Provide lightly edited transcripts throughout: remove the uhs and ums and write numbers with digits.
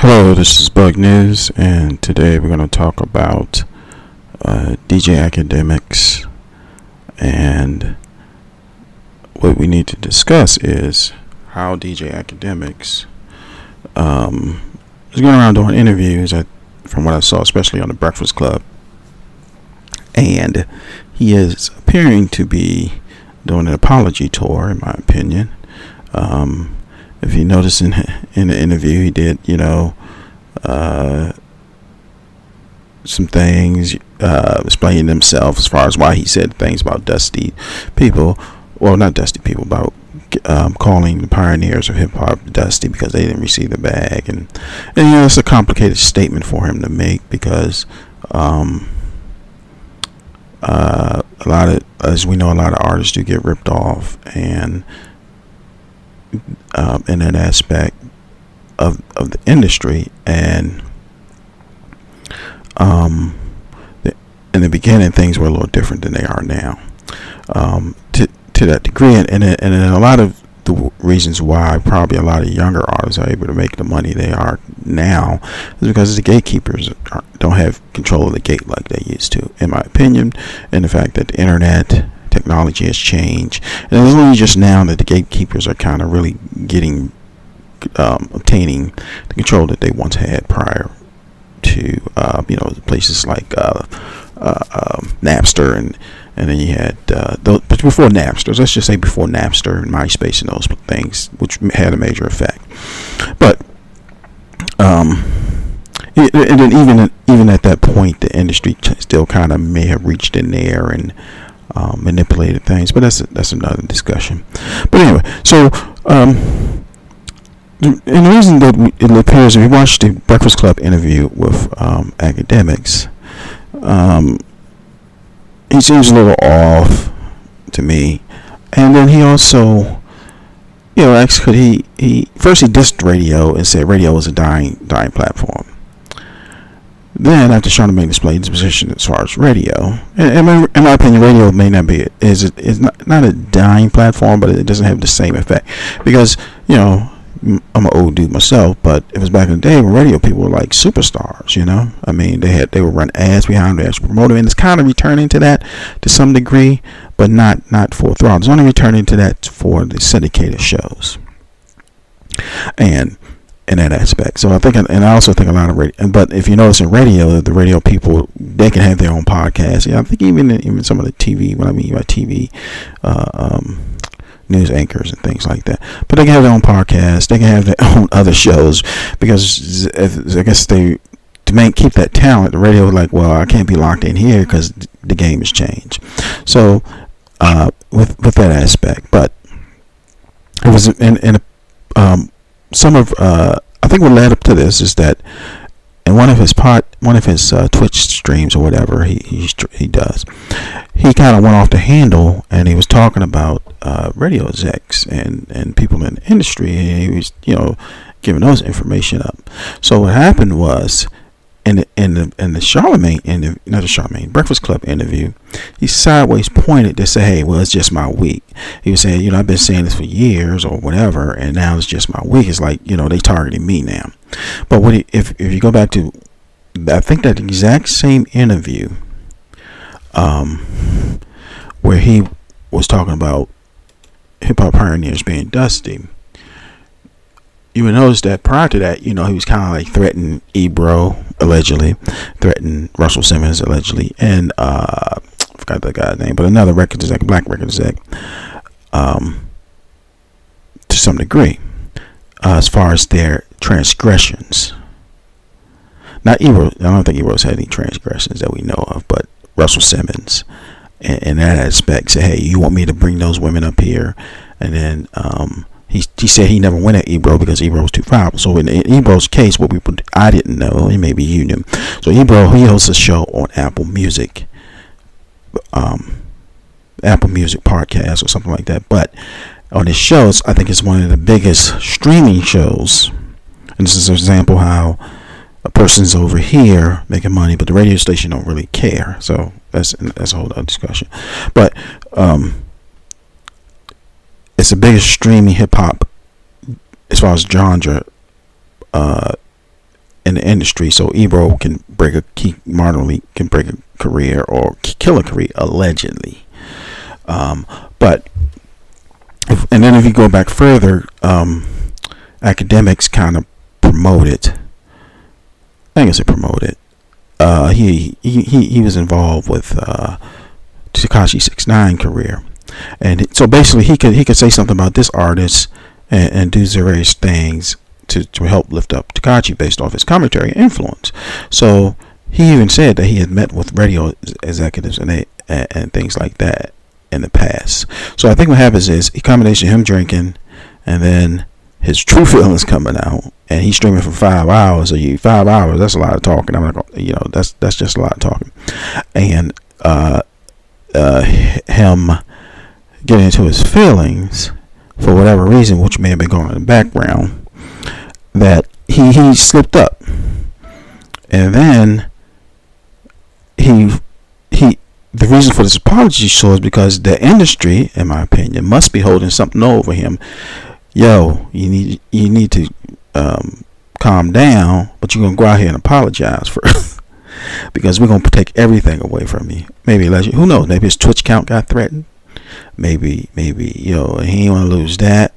Hello, this is Bug News, and today we're going to talk about DJ Akademiks. And what we need to discuss is how DJ Akademiks is going around doing interviews, from what I saw, especially on the Breakfast Club. And he is appearing to be doing an apology tour, in my opinion. If you notice in the interview, he did, some things, explaining himself as far as why he said things about dusty people. Well, not dusty people, about calling the pioneers of hip hop dusty because they didn't receive the bag, and it's a complicated statement for him to make because a lot of, as we know, a lot of artists do get ripped off, and in that aspect of the industry, and in the beginning things were a little different than they are now, to that degree, and a lot of the reasons why probably a lot of younger artists are able to make the money they are now is because the gatekeepers don't have control of the gate like they used to, in my opinion, and the fact that the internet technology has changed, and it's only just now that the gatekeepers are kind of really obtaining the control that they once had prior to places like Napster, and then you had but before Napster, let's just say before Napster and MySpace and those things, which had a major effect. But and then even at that point, the industry still kind of may have reached in there and manipulated things, but that's another discussion. But anyway, so and the reason that it appears, if you watch the Breakfast Club interview with Akademiks, he seems a little off to me. And then he also, actually, he first he dissed radio and said radio was a dying platform. Then, after Charlamagne displayed his position as far as radio, in my opinion, radio may not be is not a dying platform, but it doesn't have the same effect because I'm an old dude myself, but it was back in the day when radio people were like superstars. I mean, they would run ads behind them, promote them, and it's kind of returning to that to some degree, but not full throttle. It's only returning to that for the syndicated shows, and in that aspect. So I think, and I also think a lot of radio. But if you notice in radio, the radio people, they can have their own podcasts. I think even some of the TV. What I mean by TV. News anchors and things like that, but they can have their own podcast, they can have their own other shows, because I guess to keep that talent, the radio was like, well, I can't be locked in here because the game has changed. So with that aspect, but it was in some of I think what led up to this is that in one of his Twitch streams or whatever he does, he kind of went off the handle, and he was talking about radio execs and people in the industry, and he was giving those information up. So what happened was in the Charlamagne Breakfast Club interview, he sideways pointed to say, hey, well, it's just my week. He was saying, I've been saying this for years or whatever, and now it's just my week. It's like, they targeting me now. But if you go back to, I think that exact same interview, where he was talking about hip hop pioneers being dusty, you would notice that prior to that, he was kind of like threatening Ebro, allegedly, threatening Russell Simmons, allegedly, and I forgot that guy's name, but another black record exec, to some degree, as far as their transgressions. Not Ebro, I don't think Ebro's had any transgressions that we know of, but Russell Simmons, in that aspect, said, hey, you want me to bring those women up here? And then he said he never went at Ebro because Ebro was too foul. So in Ebro's case, I didn't know, and maybe you knew. So Ebro, he hosts a show on Apple Music podcast or something like that. But on his shows, I think it's one of the biggest streaming shows. And this is an example how a person's over here making money, but the radio station don't really care. So that's a whole other discussion. But it's the biggest streaming hip hop as far as genre in the industry, so Ebro can Martin Lee can break a career or kill a career, allegedly. But if you go back further, Akademiks kind of promoted. I think it's promoted. He was involved with Tekashi 6ix9ine career, and so basically he could say something about this artist and do various things to help lift up Tekashi based off his commentary and influence. So he even said that he had met with radio executives and things like that in the past. So I think what happens is a combination of him drinking and then his true feelings coming out, and he's streaming for 5 hours. So 5 hours, that's a lot of talking. I'm not gonna, that's just a lot of talking. And him getting into his feelings for whatever reason, which may have been going on in the background, that he slipped up, and then the reason for this apology show is because the industry, in my opinion, must be holding something over him. Yo, you need to calm down, but you're gonna go out here and apologize first because we're gonna take everything away from you. Maybe who knows? Maybe his Twitch count got threatened. Maybe he ain't want to lose that.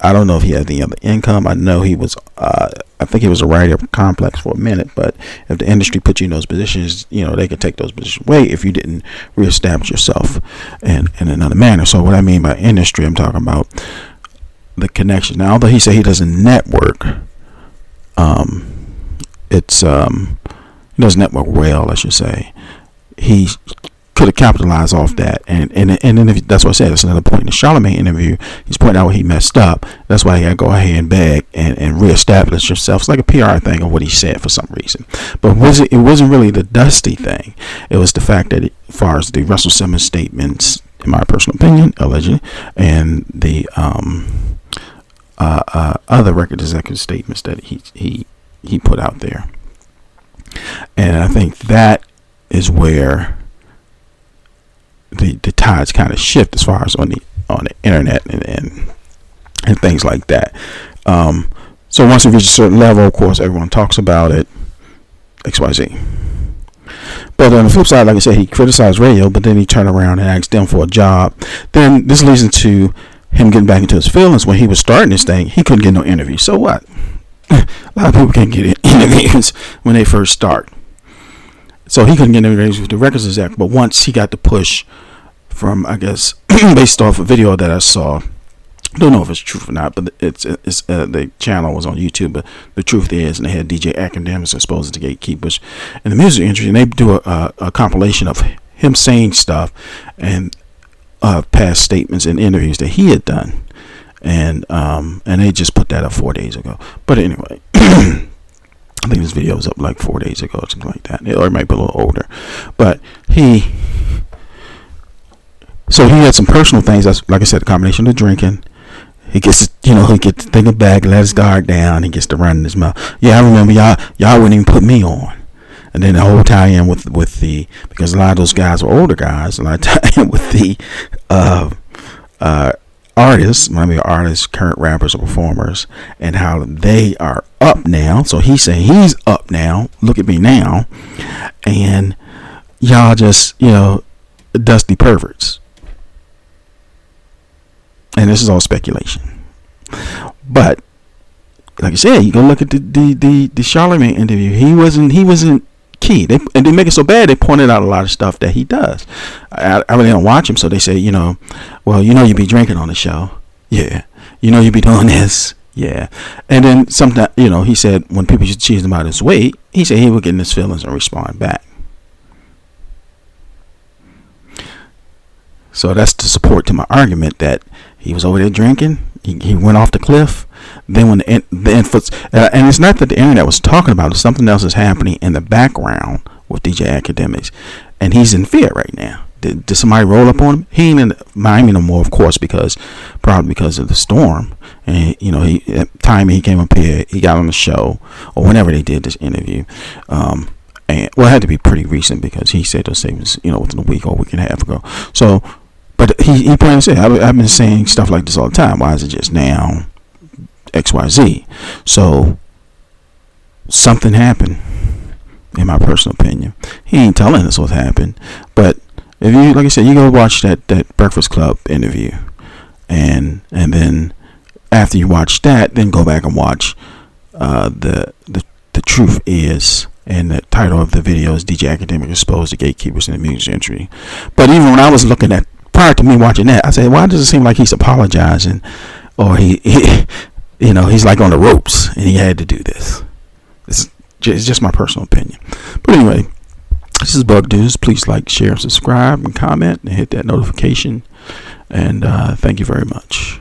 I don't know if he had any other income. I know he was. I think he was a writer of Complex for a minute. But if the industry put you in those positions, they could take those positions away if you didn't reestablish yourself in another manner. So what I mean by industry, I'm talking about the connection. Now, although he said he doesn't network, he doesn't network well, I should say. He could have capitalized off that, and then that's what I said. That's another point in the Charlemagne interview. He's pointing out where he messed up. That's why he got to go ahead and beg and reestablish himself. It's like a PR thing of what he said for some reason. But it wasn't really the Dusty thing. It was the fact that, as far as the Russell Simmons statements, in my personal opinion, allegedly, and the other record executive statements that he put out there, and I think that is where the tides kind of shift as far as on the internet and things like that. So once it reaches a certain level, of course, everyone talks about it, XYZ. But on the flip side, like I said, he criticized radio, but then he turned around and asked them for a job. Then this leads into him getting back into his feelings. When he was starting this thing, he couldn't get no interview. So what? A lot of people can't get interviews when they first start. So he couldn't get interviews with the records exec. But once he got the push from, I guess, based off a video that I saw, I don't know if it's true or not, but it's the channel was on YouTube. But the truth is, and they had DJ Akademiks exposed to gatekeepers in the music industry, and they do a compilation of him saying stuff and past statements and interviews that he had done, and they just put that up 4 days ago. But anyway. I think this video was up like 4 days ago or something like that. Or it might be a little older. But he had some personal things. That's, like I said, a combination of drinking. He gets to think of back, let his guard down. He gets to run in his mouth. Yeah, I remember y'all wouldn't even put me on. And then the whole tie-in with the, because a lot of those guys were older guys, a lot of tie-in with the artists, current rappers or performers, and how they are up now. So he's saying he's up now. Look at me now. And y'all just, dusty perverts. And this is all speculation. But like I said, you go look at the Charlemagne interview. He wasn't key. They make it so bad. They pointed out a lot of stuff that he does. I really don't watch him, so they say, well, you be drinking on the show. Yeah. You be doing this. Yeah. And then sometimes, he said when people used to cheese him about his weight, he said he would get in his feelings and respond back. So that's the support to my argument that he was over there drinking. He went off the cliff. Then when the influence, and it's not that the internet was talking about it, something else is happening in the background with DJ Akademiks, and he's in fear right now. Did somebody roll up on him? He ain't in Miami no more, of course, probably because of the storm. And time he came up here, he got on the show, or whenever they did this interview. And it had to be pretty recent because he said those statements, within a week or a week and a half ago. So, but he planned to say, I've been saying stuff like this all the time. Why is it just now? XYZ. So something happened. In my personal opinion, he ain't telling us what happened, but if you, like I said, you go watch that Breakfast Club interview, and then after you watch that, then go back and watch the truth is, and the title of the video is DJ Akademiks exposed the gatekeepers in the music industry. But even when I was looking at, prior to me watching that, I said, why does it seem like he's apologizing, or he he's like on the ropes and he had to do this? It's just my personal opinion. But anyway, this is Bug Dudes. Please like, share, subscribe, and comment, and hit that notification. And thank you very much.